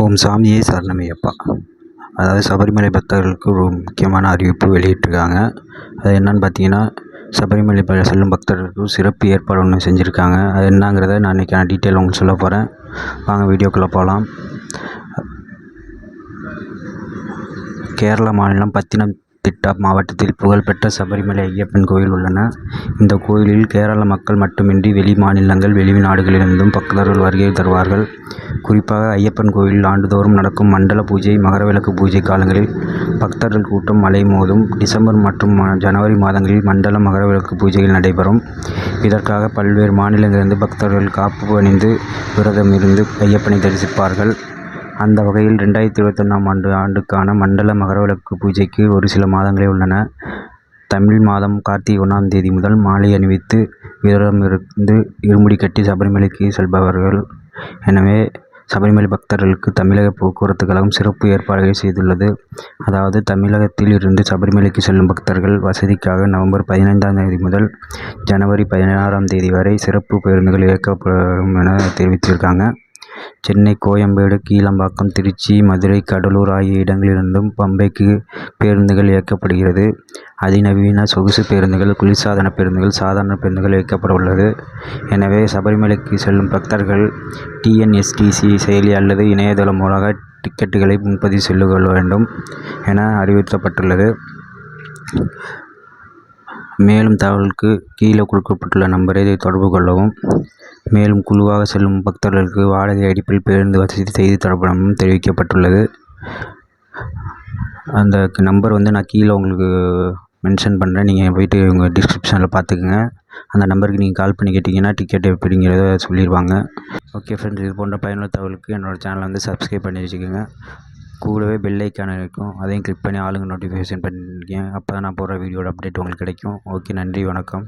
ஓம் சாமியே சரணமையப்பா. அதாவது சபரிமலை பக்தர்களுக்கு ஒரு முக்கியமான அறிவிப்பு வெளியிட்டிருக்காங்க. அது என்னன்னு பார்த்தீங்கன்னா, சபரிமலை செல்லும் பக்தர்களுக்கு சிறப்பு ஏற்பாடு ஒன்று செஞ்சுருக்காங்க. அது என்னங்கிறத நான் இன்றைக்கி டீட்டெயில் உங்களுக்கு சொல்ல போகிறேன். வாங்க வீடியோக்குள்ளே போகலாம். கேரள மாநிலம் பத்தனம்திட்டா மாவட்டத்தில் புகழ்பெற்ற சபரிமலை ஐயப்பன் கோயில் உள்ளன. இந்த கோயிலில் கேரள மக்கள் மட்டுமின்றி வெளி மாநிலங்கள், வெளிநாடுகளிலிருந்தும் பக்தர்கள் வருகை தருவார்கள். குறிப்பாக ஐயப்பன் கோயிலில் ஆண்டுதோறும் நடக்கும் மண்டல பூஜை, மகரவிளக்கு பூஜை காலங்களில் பக்தர்கள் கூட்டம் அலைமோதும். டிசம்பர் மற்றும் ஜனவரி மாதங்களில் மண்டல மகரவிளக்கு பூஜைகள் நடைபெறும். இதற்காக பல்வேறு மாநிலங்களிலிருந்து பக்தர்கள் காப்பு அணிந்து விரதம் இருந்து ஐயப்பனை தரிசிப்பார்கள். அந்த வகையில் 2021 ஆண்டுக்கான மண்டல மகரவிளக்கு பூஜைக்கு ஒரு சில மாதங்களே உள்ளன. தமிழ் மாதம் கார்த்திகை 1ஆம் தேதி முதல் மாலை அணிவித்து விரதம் இருந்து இருமுடி கட்டி சபரிமலைக்கு செல்பவர்கள். எனவே சபரிமலை பக்தர்களுக்கு தமிழக போக்குவரத்து கழகம் சிறப்பு ஏற்பாடுகளை செய்துள்ளது. அதாவது தமிழகத்தில் இருந்து சபரிமலைக்கு செல்லும் பக்தர்கள் வசதிக்காக நவம்பர் 15ஆம் தேதி முதல் ஜனவரி 16ஆம் தேதி வரை சிறப்பு பேருந்துகள் இயக்கப்படும் என தெரிவித்திருக்காங்க. சென்னை, கோயம்பேடு, கீழம்பாக்கம், திருச்சி, மதுரை, கடலூர் ஆகிய இடங்களிலிருந்தும் பம்பைக்கு பேருந்துகள் இயக்கப்படுகிறது. அதிநவீன சொகுசு பேருந்துகள், குளிர்சாதன பேருந்துகள், சாதாரண பேருந்துகள் இயக்கப்பட உள்ளது. எனவே சபரிமலைக்கு செல்லும் பக்தர்கள் டிஎன்எஸ்டிசி செயலி அல்லது இணையதளம் மூலமாக டிக்கெட்டுகளை முன்பதிவு செய்து கொள்ள வேண்டும் என அறிவுறுத்தப்பட்டுள்ளது. மேலும் தகவலுக்கு கீழே கொடுக்கப்பட்டுள்ள நம்பரை தொடர்பு கொள்ளவும். மேலும் குழுவாக செல்லும் பக்தர்களுக்கு வாடகை அடிப்பில் பேருந்து வசதி செய்து தரப்படும் தெரிவிக்கப்பட்டுள்ளது. அந்த நம்பர் நான் கீழே உங்களுக்கு மென்ஷன் பண்ணுறேன். நீங்கள் போய்ட்டு உங்கள் டிஸ்கிரிப்ஷனில் பார்த்துக்குங்க. அந்த நம்பருக்கு நீங்கள் கால் பண்ணி கேட்டிங்கன்னா டிக்கெட் எப்படிங்கிறத சொல்லிடுவாங்க. ஓகே ஃப்ரெண்ட்ஸ், இது போன்ற பயனுள்ள தகவலுக்கு என்னோடய சேனலை சப்ஸ்கிரைப் பண்ணி வச்சுக்கோங்க. கூடவே பெல் ஐக்கான் இருக்கும், அதையும் கிளிக் பண்ணி ஆளுங்க நோட்டிஃபிகேஷன் பண்ணியிருக்கேன். அப்போ தான் நான் போடுற வீடியோட அப்டேட் உங்களுக்கு கிடைக்கும். ஓகே, நன்றி, வணக்கம்.